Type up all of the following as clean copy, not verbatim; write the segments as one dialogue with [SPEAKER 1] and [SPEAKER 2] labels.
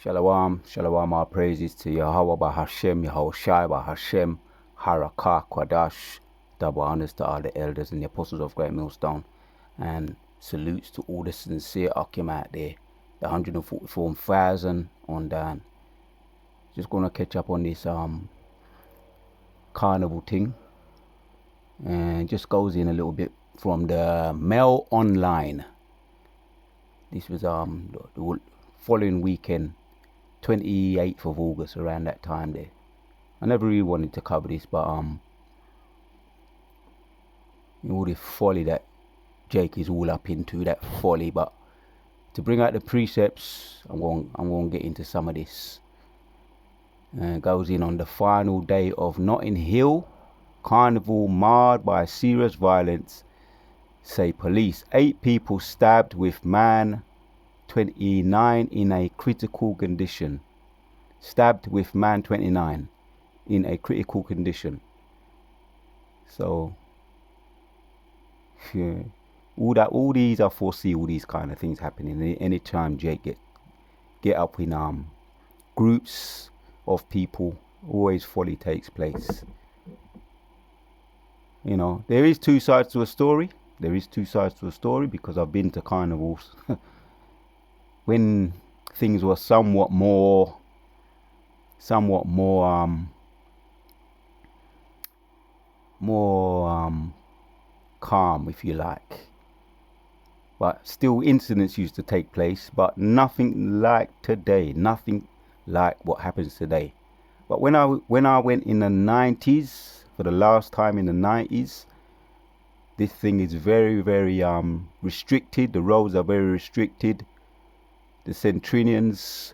[SPEAKER 1] Shalom, shalom, our praises to Yahweh Bahashem, Yahushai Bahashem, Harakah, Kwadash, double honors to all the elders and the apostles of Great Millstone, and salutes to all the sincere Akim out there, the 144,000 on down. Just gonna catch up on this carnival thing, and just goes in a little bit from the Mail Online. This was the following weekend, 28th of August, around that time there. I never really wanted to cover this, but all the folly that Jake is all up into, that folly. But to bring out the precepts, I'm going to get into some of this. It goes in on the final day of Notting Hill Carnival marred by serious violence, say police. 8 people stabbed with man 29 in a critical condition. Stabbed with man 29 in a critical condition. So, yeah, all these I foresee all these kind of things happening. Anytime Jake get up in groups of people, always folly takes place. You know, there is two sides to a story. Because I've been to carnivals when things were somewhat more calm, if you like. But still incidents used to take place, but nothing like today, nothing like what happens today. But when I went in the 90s, for the last time in the 90s, this thing is very, very restricted. The roads are very restricted. The Centrinians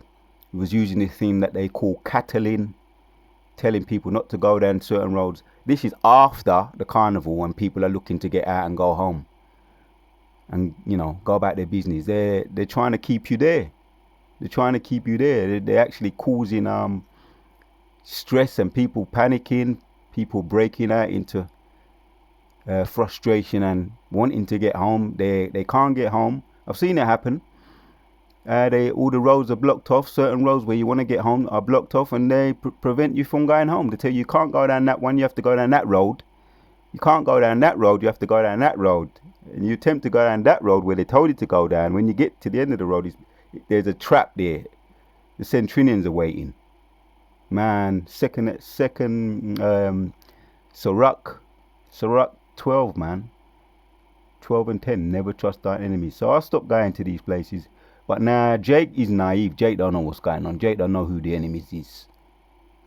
[SPEAKER 1] was using this thing that they call cattling, telling people not to go down certain roads. This is after the carnival, when people are looking to get out and go home and, you know, go about their business. They're trying to keep you there. They're actually causing stress and people panicking, people breaking out into frustration and wanting to get home. They can't get home. I've seen it happen. All the roads are blocked off. Certain roads where you want to get home are blocked off, and they prevent you from going home. They tell you can't go down that one, you have to go down that road. You can't go down that road, you have to go down that road. And you attempt to go down that road where they told you to go down. When you get to the end of the road, there's a trap there. The Centrinians are waiting. Man, second Sirach 12, man. 12 and 10, never trust our enemies. So I stopped going to these places. But now Jake is naive. Jake don't know what's going on. Jake don't know who the enemies is.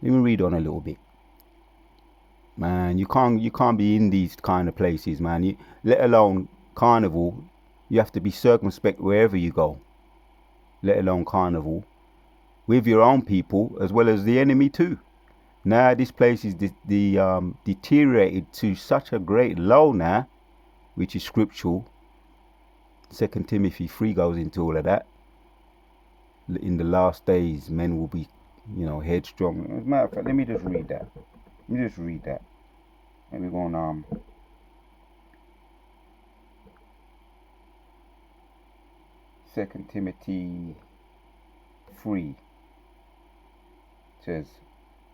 [SPEAKER 1] Let me read on a little bit. Man, you can't be in these kind of places, man. Let alone carnival. You have to be circumspect wherever you go. Let alone carnival. With your own people as well as the enemy too. Now this place is deteriorated to such a great low now, which is scriptural. 2 Timothy 3 goes into all of that. In the last days, men will be, headstrong. As a matter of fact, let me just read that. Let me go on. 2 Timothy 3 says,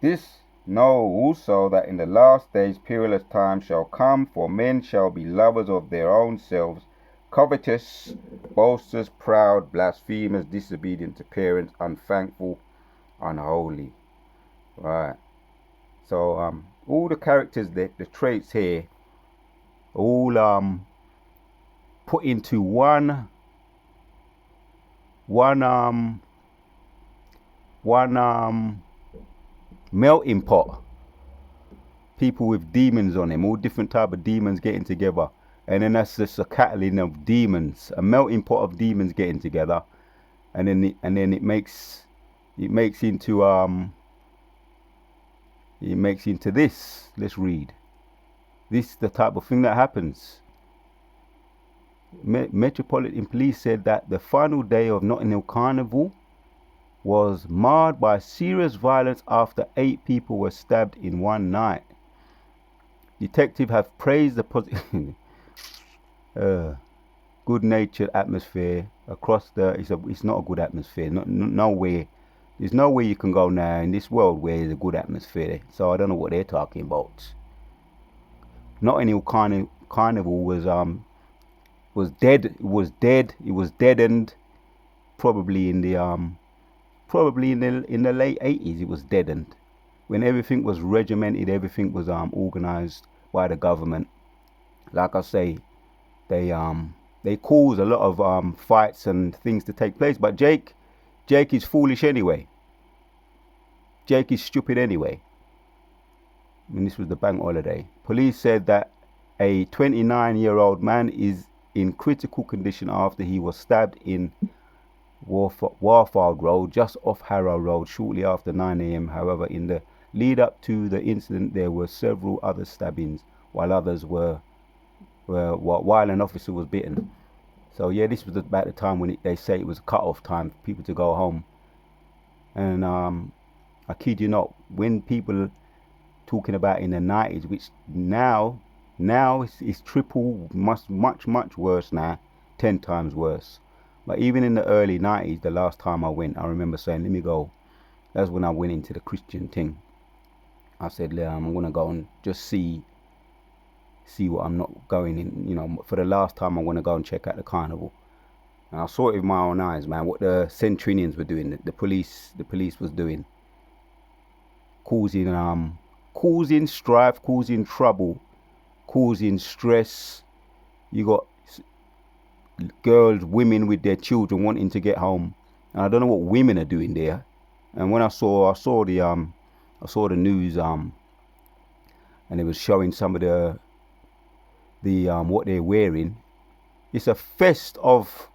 [SPEAKER 1] "This know also that in the last days perilous times shall come, for men shall be lovers of their own selves, covetous, boasters, proud, blasphemers, disobedient to parents, unthankful, unholy." Right. So all the characters, the traits here, all put into one melting pot. People with demons on them, all different type of demons getting together. And then that's just a cattling of demons, a melting pot of demons getting together, and then it makes into this. Let's read. This is the type of thing that happens. Metropolitan Police said that the final day of Notting Hill Carnival was marred by serious violence after 8 people were stabbed in one night. Detectives have praised the positive. Good-natured atmosphere across it's not a good atmosphere. Nowhere There's nowhere you can go now in this world where there's a good atmosphere. So I don't know what they're talking about. Notting Hill Carnival was dead. It was dead. It was deadened. Probably in the late 80s. It was deadened when everything was regimented. Everything was organized by the government. Like I say, they cause a lot of fights and things to take place. But Jake is foolish anyway. Jake is stupid anyway. I mean, this was the bank holiday. Police said that a 29-year-old man is in critical condition after he was stabbed in Warfield Road, just off Harrow Road, shortly after 9 a.m. However, in the lead up to the incident, there were several other stabbings, while an officer was bitten. So yeah, this was about the time when they say it was cut-off time for people to go home. And I kid you not, when people talking about in the 90s, which now it's triple, much worse now, 10 times worse. But even in the early 90s, the last time I went, I remember saying, let me go. That's when I went into the Christian thing. I said, I'm gonna go and just see what I'm not going in, you know, for the last time I want to go and check out the carnival. And I saw it with my own eyes, man, what the Centrinians were doing, the police was doing, causing strife, causing trouble, causing stress. You got girls, women with their children wanting to get home, and I don't know what women are doing there. And when I saw the news, and it was showing some of the what they're wearing. It's a fest of.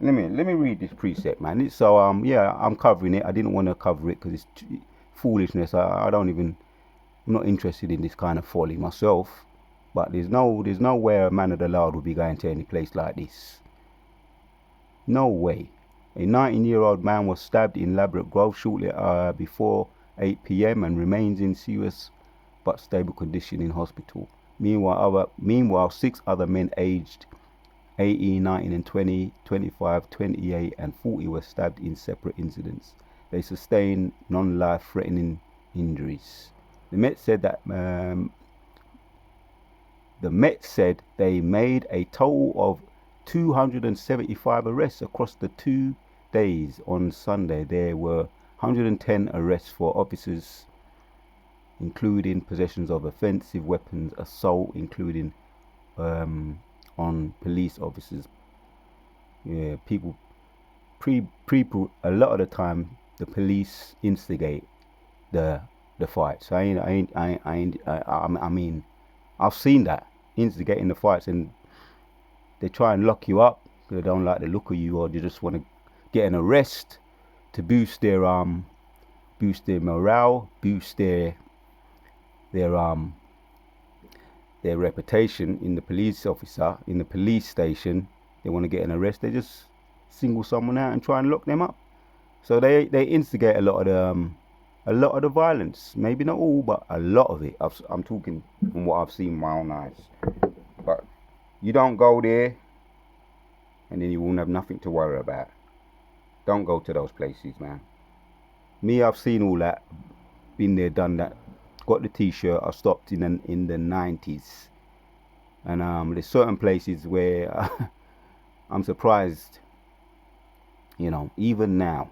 [SPEAKER 1] Let me read this precept, man. It's so yeah, I'm covering it. I didn't want to cover it because it's foolishness. I'm not interested in this kind of folly myself. But there's no way a man of the Lord would be going to any place like this. No way. A 19-year-old man was stabbed in Ladbroke Grove shortly before 8 p.m. and remains in serious but stable condition in hospital. Meanwhile, 6 other men aged 18, 19 and 20, 25, 28 and 40 were stabbed in separate incidents. They sustained non-life-threatening injuries. The Met said they made a total of 275 arrests across the 2 days. On Sunday, there were 110 arrests for officers, including possessions of offensive weapons, assault, including on police officers. Yeah, people a lot of the time the police instigate the fights. I mean, I've seen that, instigating the fights, and they try and lock you up. They don't like the look of you, or they just want to get an arrest to boost their morale, boost their reputation in the police station. They want to get an arrest. They just single someone out and try and lock them up. So they instigate a lot of the violence. Maybe not all, but a lot of it. I'm talking from what I've seen with my own eyes. But you don't go there, and then you won't have nothing to worry about. Don't go to those places, man. Me, I've seen all that, been there, done that. Got the T-shirt. I stopped in the 90s, and there's certain places where I'm surprised. You know, even now,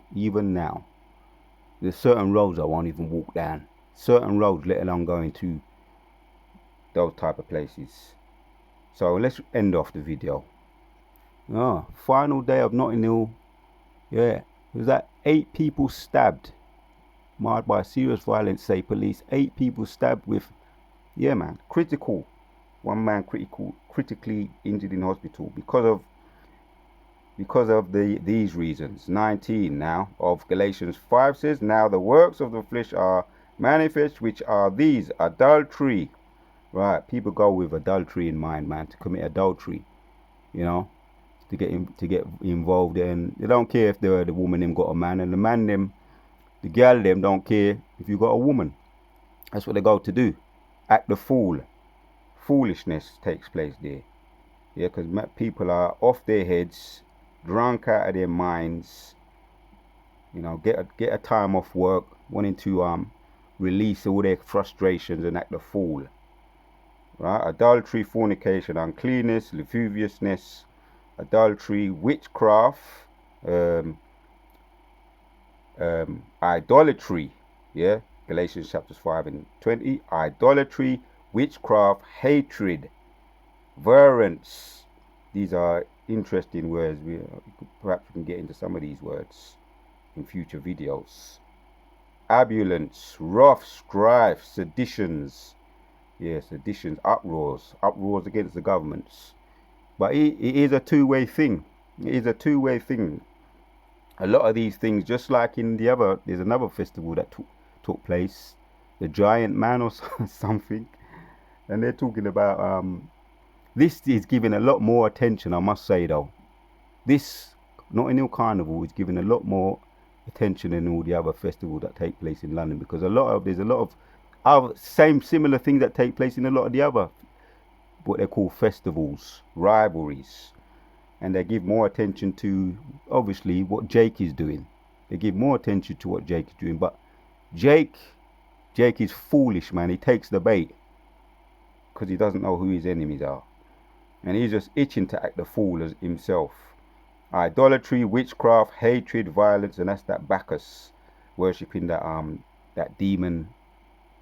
[SPEAKER 1] there's certain roads I won't even walk down. Certain roads, let alone going to those type of places. So let's end off the video. Final day of Notting Hill. Yeah, was that 8 people stabbed, marred by serious violence, say police. 8 people stabbed with, yeah, man, critical. 1 man critically injured in hospital because of these reasons. 19 now of Galatians 5 says, now the works of the flesh are manifest, which are these: adultery. Right, people go with adultery in mind, man, to commit adultery, you know, to get involved, and they don't care if the woman them got a man, and the girl them don't care if you got a woman. That's what they go to do. Act the fool. Foolishness takes place there. Yeah, because people are off their heads, drunk out of their minds, You know, get a time off work, wanting to release all their frustrations and act a fool. Right? Adultery, fornication, uncleanness, lasciviousness, adultery, witchcraft, um, idolatry. Yeah, Galatians chapters 5 and 20. Idolatry, witchcraft, hatred, variance. These are interesting words. Perhaps we can get into some of these words in future videos. Ambulance, wrath, strife, seditions. Yeah, seditions, uproars against the governments. But it is a two-way thing. It is a two-way thing. A lot of these things, just like in there's another festival that took place, the Giant Man or something, and they're talking about this is giving a lot more attention, I must say though. This Notting Hill Carnival is giving a lot more attention than all the other festivals that take place in London, because there's a lot of other similar things that take place in a lot of the other what they call festivals, rivalries, and they give more attention to obviously what Jake is doing. They give more attention to what Jake is doing, but Jake is foolish, man. He takes the bait because he doesn't know who his enemies are, and he's just itching to act the fool as himself. Idolatry, witchcraft, hatred, violence, and that's that Bacchus, worshipping that demon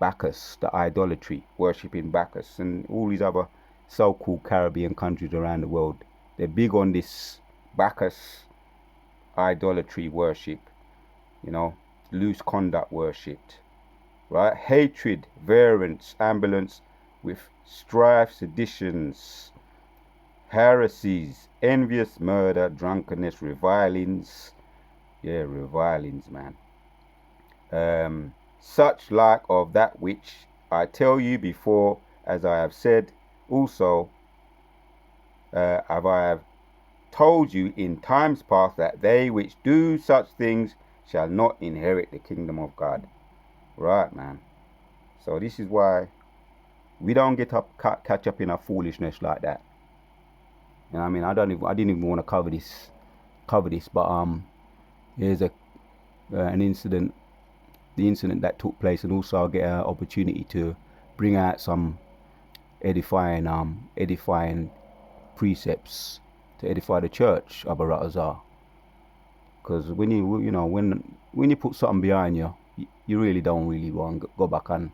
[SPEAKER 1] Bacchus, the idolatry, worshipping Bacchus, and all these other so-called Caribbean countries around the world. They're big on this Bacchus idolatry worship, you know, loose conduct worship, right? Hatred, variance, ambulance with strife, seditions, heresies, envious, murder, drunkenness, revilings. Yeah, revilings, man. Such like of that which I tell you before, as I have said, also I have told you in times past, that they which do such things shall not inherit the kingdom of God. Right, man. So this is why we don't catch up in our foolishness like that. You know what I mean? I didn't even want to cover this, but here's an incident, the incident that took place, and also I'll get an opportunity to bring out some edifying precepts to edify the church, Abaratazar. Because when you put something behind you, you really don't really want to go back and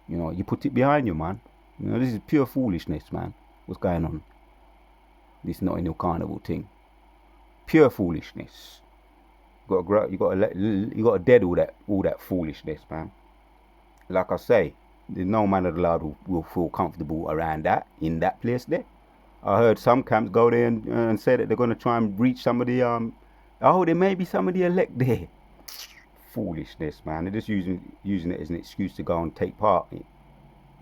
[SPEAKER 1] you put it behind you, man. This is pure foolishness, man. What's going on? This Notting Hill Carnival thing, pure foolishness. You got to dead all that foolishness, man. Like I say, there's no man of the Lord who will feel comfortable around that, in that place there. I heard some camps go there and say that they're going to try and reach some of the there may be some of the elect there. Foolishness, man. They're just using it as an excuse to go and take part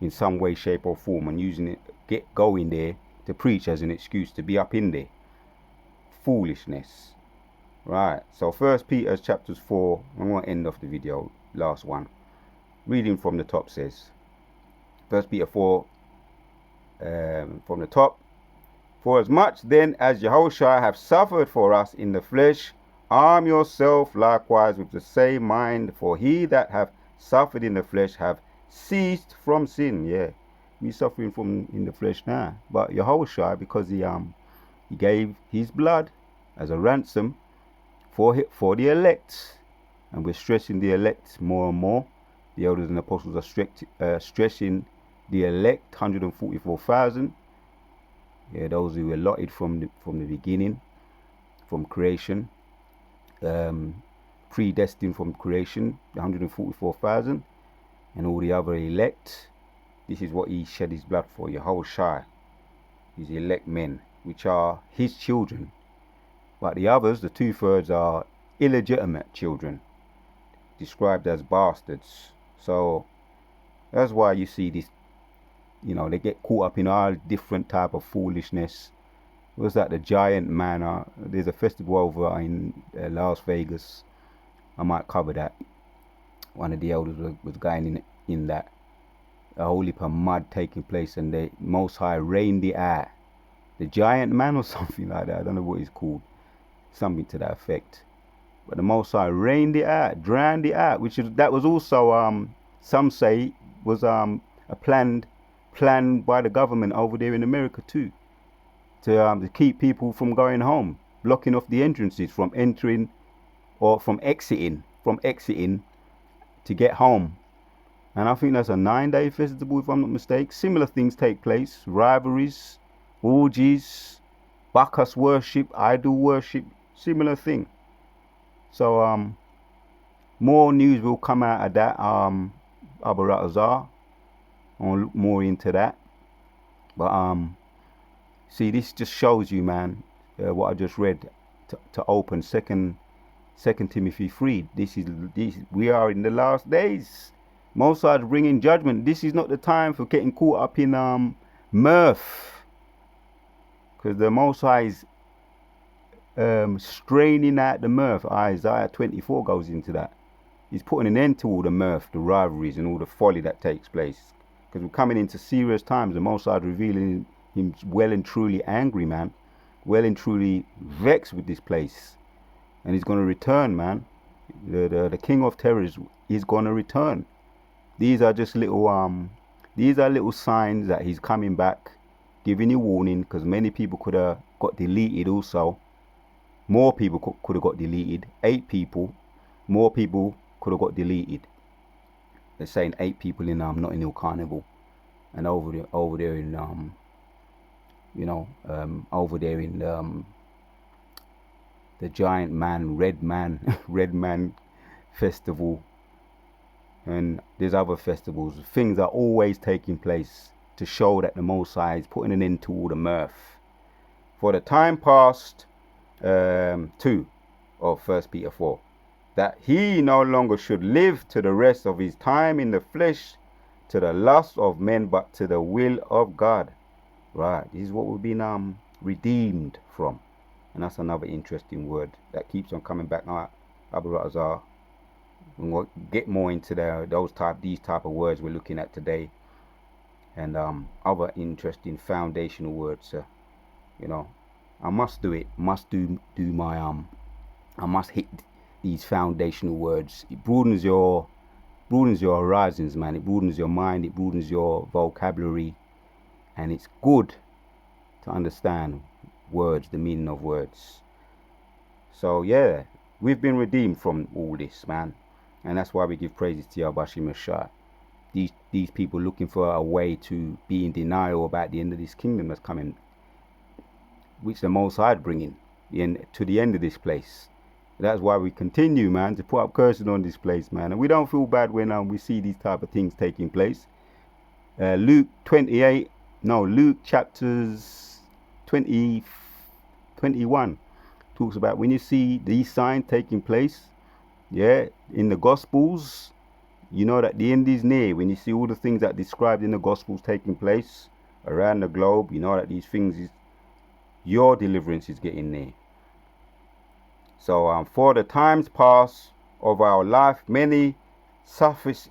[SPEAKER 1] in some way, shape or form, and using it, going there to preach as an excuse to be up in there. Foolishness. Right, so 1 Peter chapters 4, I'm going to end off the video, last one. Reading from the top says, 1 Peter 4, from the top, for as much then as Yahushua have suffered for us in the flesh, arm yourself likewise with the same mind, for he that hath suffered in the flesh have ceased from sin. Yeah, we suffering from in the flesh now, but Yahushua, because he gave his blood as a ransom for the elect, and we're stressing the elect more and more. The elders and apostles are stressing the elect, 144,000. Yeah, those who were allotted from the beginning, from creation, predestined from creation, the 144,000, and all the other elect. This is what he shed his blood for, Yahushua, his elect men, which are his children. But the others, the 2/3, are illegitimate children, described as bastards. So that's why you see this, they get caught up in all different type of foolishness. Was that the Giant Man? There's a festival over in Las Vegas. I might cover that. One of the elders was going in that. A whole heap of mud taking place, and the Most High rained the air. The Giant Man or something like that. I don't know what it's called. Something to that effect. But the Most High rained it out, drowned it out, that was also some say was a plan by the government over there in America too, to keep people from going home, blocking off the entrances from entering or from exiting to get home. And I think that's a 9-day festival, if I'm not mistaken. Similar things take place: rivalries, orgies, Bacchus worship, idol worship, similar thing. So more news will come out of that. Abu Ratazar, I'll look more into that. But see, this just shows you, man, what I just read to open Second Timothy 3. This we are in the last days. Mossad's bringing judgment. This is not the time for getting caught up in mirth, because the Mossad is straining out the mirth. Isaiah 24 goes into that. He's putting an end to all the mirth, the rivalries, and all the folly that takes place. Because we're coming into serious times. The Mossad revealing him well and truly angry, man. Well and truly vexed with this place. And he's going to return, man. The King of Terrors is going to return. These are just little signs that he's coming back, giving you warning, because many people could have got deleted also. More people could have got deleted. 8 people. More people could have got deleted. They're saying 8 people in Notting Hill Carnival, and over there in over there in the Giant Man, Red Man Festival, and there's other festivals. Things are always taking place to show that the Mosai is putting an end to all the mirth. For the time past, 2 of 1 Peter 4, that he no longer should live to the rest of his time in the flesh, to the lust of men, but to the will of God. Right, this is what we've been redeemed from. And that's another interesting word that keeps on coming back now. Abu Ratazar. And we'll get more into these type of words we're looking at today, and other interesting foundational words. I must do it. Must do my I must hit these foundational words. It broadens your horizons, man. It broadens your mind. It broadens your vocabulary, and it's good to understand words, the meaning of words. So yeah, we've been redeemed from all this, man. And that's why we give praises to Yabashi Mashah. These people looking for a way to be in denial about the end of this kingdom that's coming, which the Most High bringing in to the end of this place. That's why we continue, man, to put up cursing on this place, man. And we don't feel bad when we see these type of things taking place. Luke chapters 20, 21 talks about when you see these signs taking place. Yeah, in the Gospels, you know that the end is near. When you see all the things that described in the Gospels taking place around the globe, you know that these things your deliverance is getting near. So for the times past of our life, many surface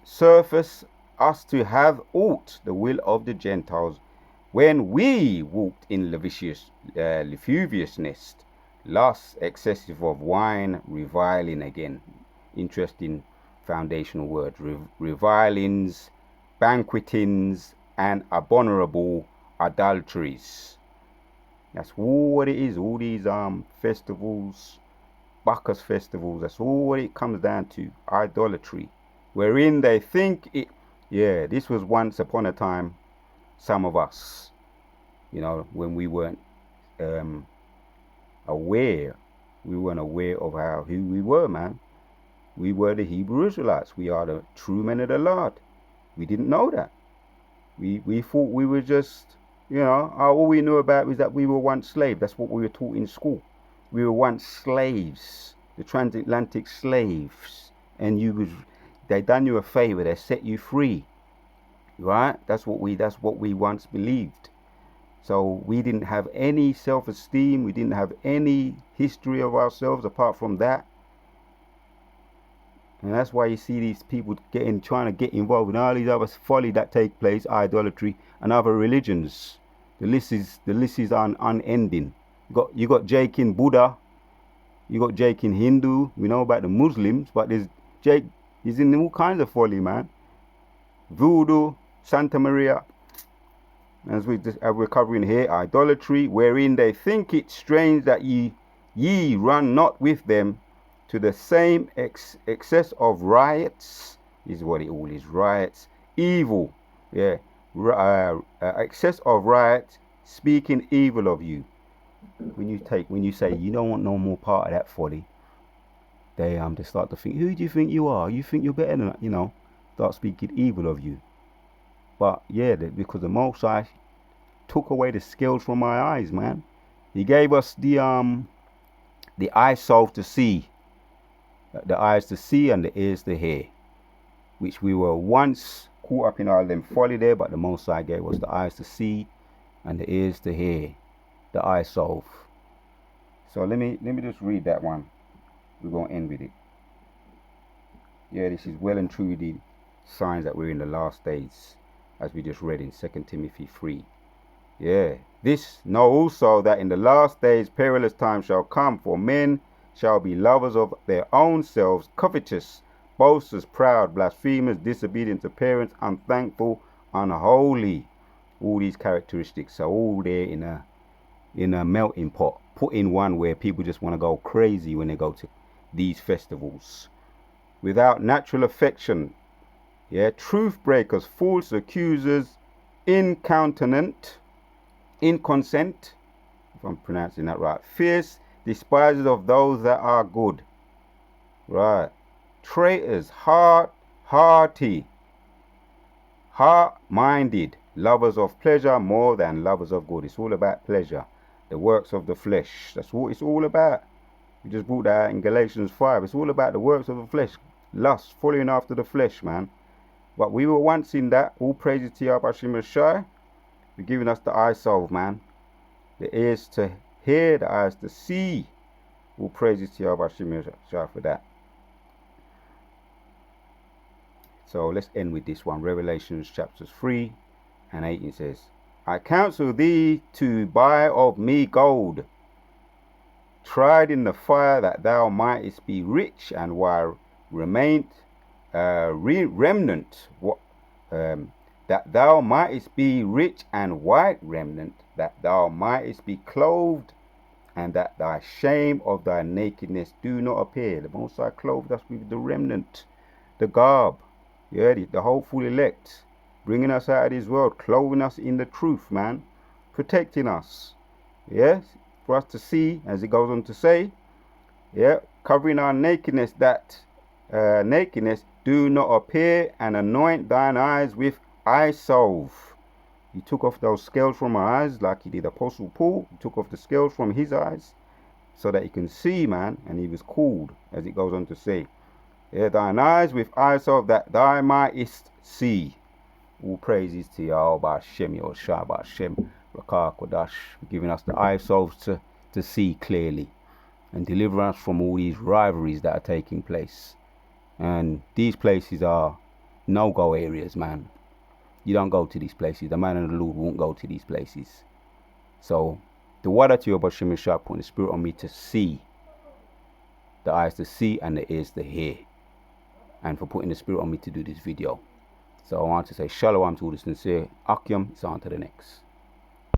[SPEAKER 1] us to have aught the will of the Gentiles, when we walked in lasciviousness, lust, excessive of wine, reviling again. Interesting foundational words. Revilings, banquetings, and abominable adulteries. That's all what it is. All these festivals, Bacchus festivals, that's all what it comes down to. Idolatry, wherein they think it. Yeah, this was once upon a time. Some of us, when we weren't aware, of who we were, man. We were the Hebrew Israelites. We are the true men of the Lord. We didn't know that. We thought we were just, all we knew about was that we were once slaves. That's what we were taught in school. We were once slaves, the transatlantic slaves, and they done you a favor. They set you free, right? That's what we once believed. So we didn't have any self-esteem. We didn't have any history of ourselves apart from that. And that's why you see these people trying to get involved in all these other folly that take place, idolatry and other religions. The list is unending. You got Jake in Buddha, You got Jake in Hindu. We know about the Muslims, but there's Jake is in all kinds of folly, man. Voodoo, Santa Maria, as we're covering here, idolatry, wherein they think it strange that ye run not with them to the same excess of riots, is what it all is, riots, evil, yeah, excess of riots, speaking evil of you. When you say you don't want no more part of that folly, they start to think, who do you think you are? You think you're better than, start speaking evil of you. But yeah, because the Most High took away the scales from my eyes, man. He gave us the eyesalve to see, the eyes to see and the ears to hear, which we were once caught up in all them folly there, but the Most High gave us the eyes to see and the ears to hear, the eyesalve. So let me just read that one. We're going to end with it. Yeah, this is well and truly the signs that we're in the last days, as we just read in 2 Timothy 3. Yeah, this know also that in the last days perilous times shall come, for men shall be lovers of their own selves, covetous, boasters, proud, blasphemers, disobedient to parents, unthankful, unholy. All these characteristics are all there in a melting pot, put in one where people just want to go crazy when they go to these festivals. Without natural affection, yeah, truth breakers, false accusers, inconsent, if I'm pronouncing that right, fierce, despisers of those that are good, right, traitors, hearty, heart-minded, lovers of pleasure more than lovers of good. It's all about pleasure, the works of the flesh. That's what it's all about. We just brought that out in Galatians 5. It's all about the works of the flesh, lust, following after the flesh, man. But we were once in that. All praises to Yahweh Shai. You're giving us the eyesalve, man. The ears to hear, the eyes to see. All praises to Yahweh Shai for that. So let's end with this one. Revelations chapters 3 and 8. It says, I counsel thee to buy of me gold, tried in the fire, that thou mightest be rich, and while remained remnant, that thou mightest be rich and white remnant, that thou mightest be clothed, and that thy shame of thy nakedness do not appear. The Most High clothed us with the remnant, the garb, yeah, the hopeful elect, bringing us out of this world, clothing us in the truth, man, protecting us, yes, for us to see, as it goes on to say, yeah, covering our nakedness, that nakedness do not appear, and anoint thine eyes with eyesalve. He took off those scales from our eyes, like he did Apostle Paul. He took off the scales from his eyes so that he can see, man, and he was called, as it goes on to say, yeah, thine eyes with eyesalve, that thou mightest see. All praises to Yahweh Hashem, Yahushua Hashem, Rakah Kodash, for giving us the eyesalves to see clearly and deliver us from all these rivalries that are taking place. And these places are no-go areas, man. You don't go to these places. The man and the Lord won't go to these places. So the water to your Bashim Shah put the spirit on me to see, the eyes to see and the ears to hear, and for putting the spirit on me to do this video. So I want to say shalom to all the sincere. Akyam, it's on to the next.